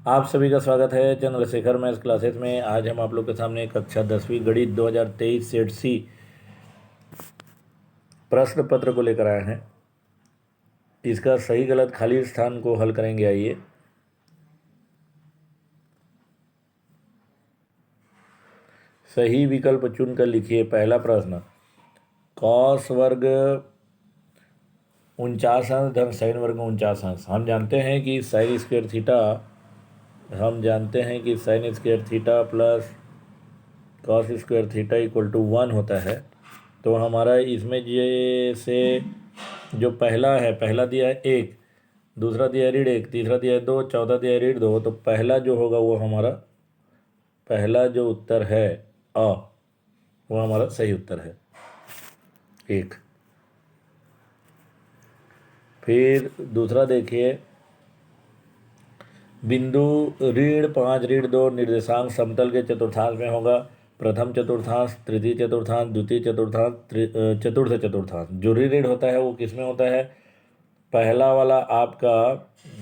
आप सभी का स्वागत है चंद्रशेखर मैथ्स क्लासेस में। आज हम आप लोग के सामने कक्षा 10वीं गणित 2023 सेट सी प्रश्न पत्र को लेकर आए हैं। इसका सही गलत खाली स्थान को हल करेंगे। आइए, सही विकल्प चुनकर लिखिए। पहला प्रश्न, कॉस वर्ग 49 अंश धन साइन वर्ग 49 अंश। हम जानते हैं कि sine square theta plus cos square theta equal to 1 होता है। तो हमारा इसमें ये से जो पहला दिया है 1, दूसरा दिया है ऋण 1, तीसरा दिया है 2, चौथा दिया है ऋण 2। तो पहला जो होगा वो हमारा पहला जो उत्तर है वो हमारा सही उत्तर है 1। फिर दूसरा देखिए, बिंदु ऋण 5 ऋण 2 निर्देशांक समतल के चतुर्थांश में होगा। प्रथम चतुर्थांश, तृतीय चतुर्थांश, द्वितीय चतुर्थांश, चतुर्थ चतुर्थांश। जो ऋण होता है वो किस में होता है? पहला वाला आपका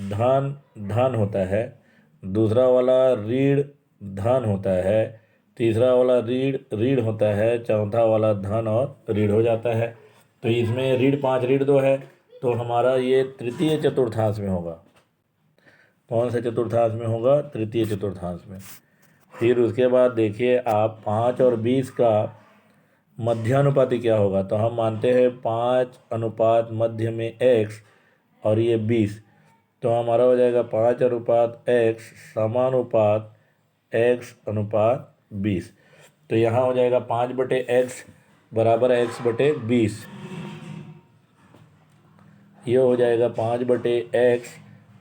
धन होता है, दूसरा वाला ऋण धन होता है, तीसरा वाला ऋण होता है, चौथा वाला धन और ऋण हो जाता है। तो इसमें ऋण 5 ऋण 2 है, तो हमारा ये तृतीय चतुर्थांश में होगा। कौन से चतुर्थांश में होगा? तृतीय चतुर्थांश में। फिर उसके बाद देखिए आप 5 और 20 का मध्यानुपाती क्या होगा? तो हम मानते हैं 5 अनुपात मध्य में x और ये 20, तो हमारा हो जाएगा 5 अनुपात x समानुपात x अनुपात 20। तो यहाँ हो जाएगा 5/x बराबर x बटे 20। ये हो जाएगा 5/x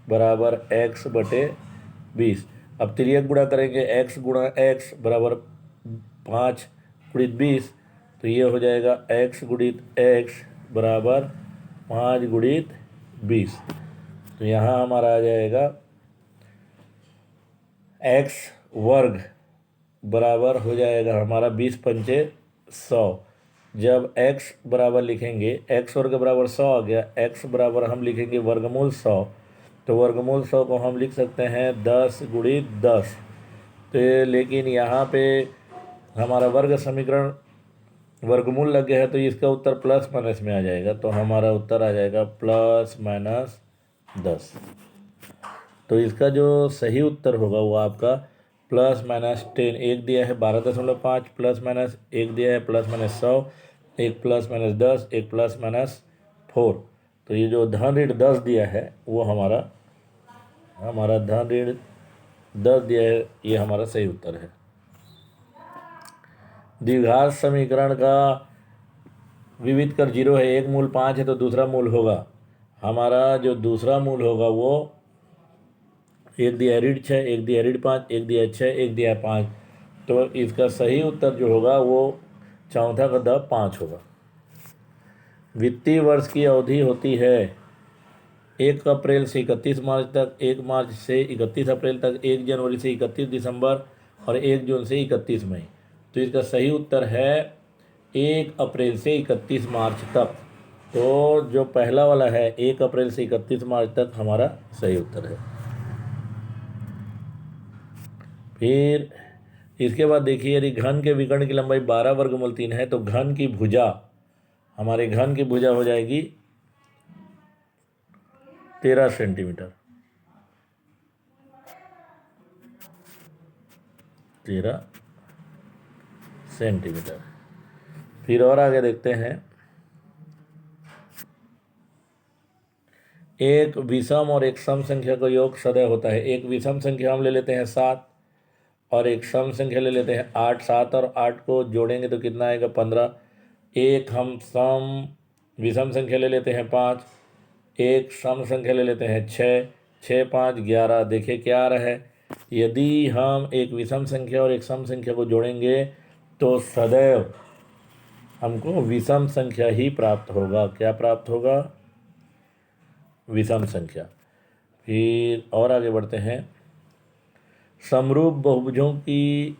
बराबर x बटे 20। अब तिर्यक गुणा करेंगे, x गुणा x बराबर 5 गुणित 20, तो ये हो जाएगा x गुणित x बराबर 5 गुणित 20। तो यहाँ हमारा आ जाएगा x वर्ग बराबर हो जाएगा हमारा 20 पंचे 100। जब x बराबर लिखेंगे, x वर्ग बराबर 100 आ गया, x बराबर हम लिखेंगे वर्गमूल 100। तो वर्गमूल 100 को हम लिख सकते हैं 10 गुणित 10। तो लेकिन यहाँ पे हमारा वर्ग समीकरण वर्गमूल लग गया है, तो इसका उत्तर प्लस माइनस में आ जाएगा। तो हमारा उत्तर आ जाएगा प्लस माइनस 10। तो इसका जो सही उत्तर होगा वो आपका प्लस माइनस 10। एक दिया है 12.5, प्लस माइनस एक दिया है प्लस माइनस 100, एक प्लस माइनस 10, एक प्लस माइनस 4। तो ये जो धन ऋण 10 दिया है वो हमारा धन ऋण 10 दिया है, ये हमारा सही उत्तर है। द्विघात समीकरण का विविध कर 0 है, एक मूल 5 है, तो दूसरा मूल होगा हमारा जो दूसरा मूल होगा वो एक दिया है ऋण 6, एक दिया है ऋण 5, एक दिया है 6, एक दिया है 5। तो इसका सही उत्तर जो होगा वो चौथा का द 5 होगा। वित्तीय वर्ष की अवधि होती है 1 अप्रैल से 31 मार्च तक, 1 मार्च से 31 अप्रैल तक, 1 जनवरी से 31 दिसंबर और 1 जून से 31 मई। तो इसका सही उत्तर है 1 अप्रैल से 31 मार्च तक। तो जो पहला वाला है 1 अप्रैल से 31 मार्च तक हमारा सही उत्तर है। फिर इसके बाद देखिए, यदि घन के विकर्ण की लंबाई 12 वर्गमूल 3 है, तो घन की भुजा हो जाएगी 13 सेंटीमीटर। 13 सेंटीमीटर। फिर और आगे देखते हैं, एक विषम और एक सम संख्या का योग सदैव होता है। एक विषम संख्या हम ले लेते हैं 7 और एक सम संख्या ले लेते हैं 8। 7 और 8 को जोड़ेंगे तो कितना आएगा? 15। एक हम विषम संख्या ले लेते हैं 5, एक सम संख्या ले लेते हैं 6। 6 5 11। देखिए क्या आ रहा है, यदि हम एक विषम संख्या और एक सम संख्या को जोड़ेंगे तो सदैव हमको विषम संख्या ही प्राप्त होगा। क्या प्राप्त होगा? विषम संख्या। फिर और आगे बढ़ते हैं, समरूप बहुभुजों की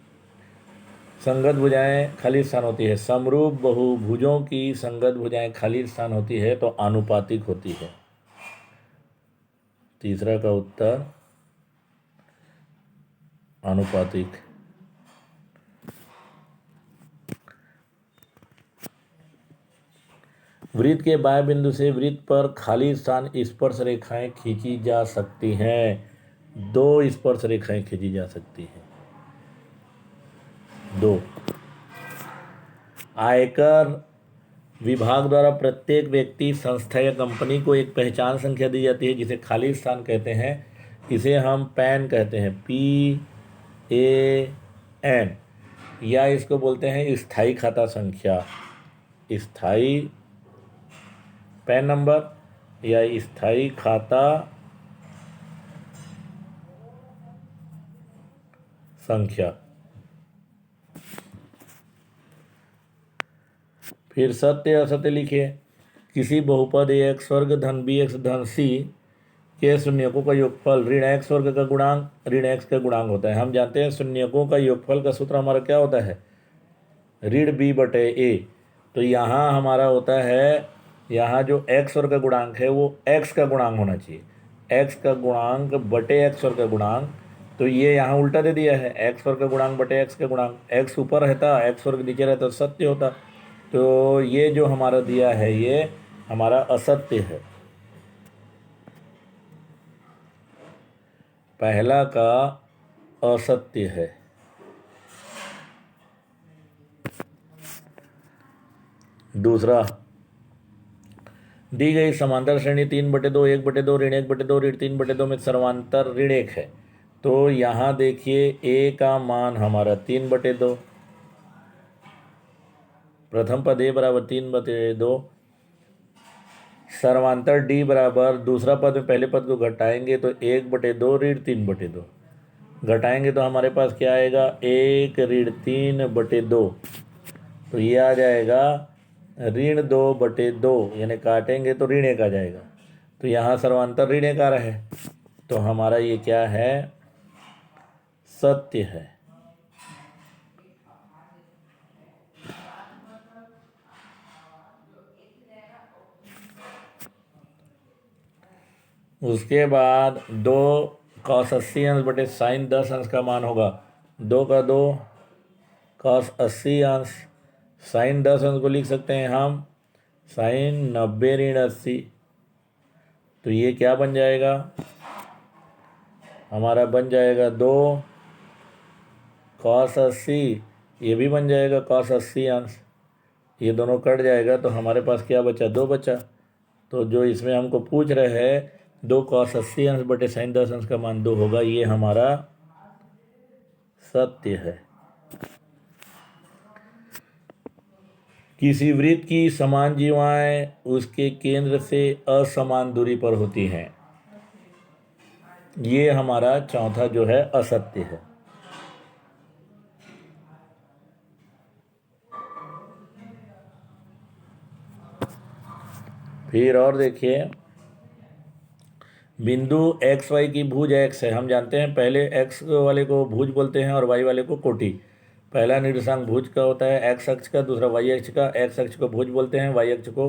संगत भुजाएं खाली स्थान होती है। समरूप बहुभुजों की संगत भुजाएं खाली स्थान होती है तो आनुपातिक होती है। तीसरा का उत्तर आनुपातिक। वृत्त के बाएं बिंदु से वृत्त पर खाली स्थान स्पर्श रेखाएं खींची जा सकती हैं। 2 स्पर्श रेखाएं खींची जा सकती हैं। 2। आयकर विभाग द्वारा प्रत्येक व्यक्ति, संस्था या कंपनी को एक पहचान संख्या दी जाती है जिसे खाली स्थान कहते हैं। इसे हम पैन कहते हैं, PAN, या इसको बोलते हैं स्थायी खाता संख्या, स्थायी पैन नंबर या स्थायी खाता संख्या। फिर सत्य असत्य लिखिए। किसी बहुपद AX वर्ग धन BX धन C के शून्यकों का योगफल ऋण x वर्ग का गुणांक ऋण x का गुणांक होता है। हम जानते हैं शून्यकों का योगफल का सूत्र हमारा क्या होता है, ऋण B बटे A। तो यहाँ हमारा होता है, यहाँ जो x वर्ग का गुणांक है वो x का गुणांक होना चाहिए, x का गुणांक बटे x वर्ग का गुणांक। तो ये यहाँ उल्टा दे दिया है, x वर्ग का गुणांक बटे x का गुणांक। x ऊपर रहता, x वर्ग नीचे रहता तो सत्य होता। तो ये जो हमारा दिया है ये हमारा असत्य है। पहला का असत्य है। दूसरा, दी गई समांतर श्रेणी 3/2 1/2 ऋण 1/2 ऋण 3/2 में सर्वांतर ऋण 1 है। तो यहाँ देखिए A का मान हमारा 3/2, प्रथम पद A बराबर 3/2, सर्वांतर D बराबर, दूसरा पद में पहले पद को घटाएंगे तो 1/2 ऋण 3/2, घटाएंगे तो हमारे पास क्या आएगा, 1 ऋण 3/2। तो ये आ जाएगा ऋण 2/2, यानी काटेंगे तो ऋण 1 आ जाएगा। तो यहाँ सर्वांतर ऋण 1 आ रहा है, तो हमारा ये क्या है, सत्य है। उसके बाद 2 cos 80 अंश बटे साइन 10 अंश का मान होगा 2 का 2 cos 80 अंश, साइन 10 अंश को लिख सकते हैं हम साइन 90 ऋण 80। तो ये क्या बन जाएगा, हमारा बन जाएगा 2 cos 80, ये भी बन जाएगा cos 80 अंश, ये दोनों कट जाएगा तो हमारे पास क्या बचा, 2 बचा। तो जो इसमें हमको पूछ रहे हैं 2 cos 80 अंश बटे साइन 10 अंश का मान 2 होगा, ये हमारा सत्य है। किसी वृत्त की समान जीवाएं उसके केंद्र से असमान दूरी पर होती हैं, ये हमारा चौथा जो है असत्य है। फिर और देखिए, बिंदु एक्स वाई की भुज x है। हम जानते हैं पहले x वाले को भुज बोलते हैं और y वाले को कोटि। पहला निर्देशांक भुज का होता है x अक्ष का, दूसरा y अक्ष का। x अक्ष को भुज बोलते हैं, y अक्ष को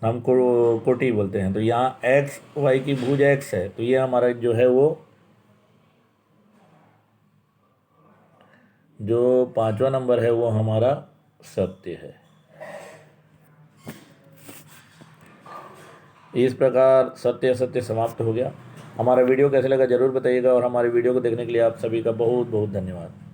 हम कोटि बोलते हैं। तो यहाँ x y की भुज x है, तो ये हमारा जो है वो जो 5वां नंबर है वो हमारा सत्य है। इस प्रकार सत्य असत्य समाप्त हो गया। हमारा वीडियो कैसे लगा जरूर बताइएगा, और हमारे वीडियो को देखने के लिए आप सभी का बहुत बहुत धन्यवाद।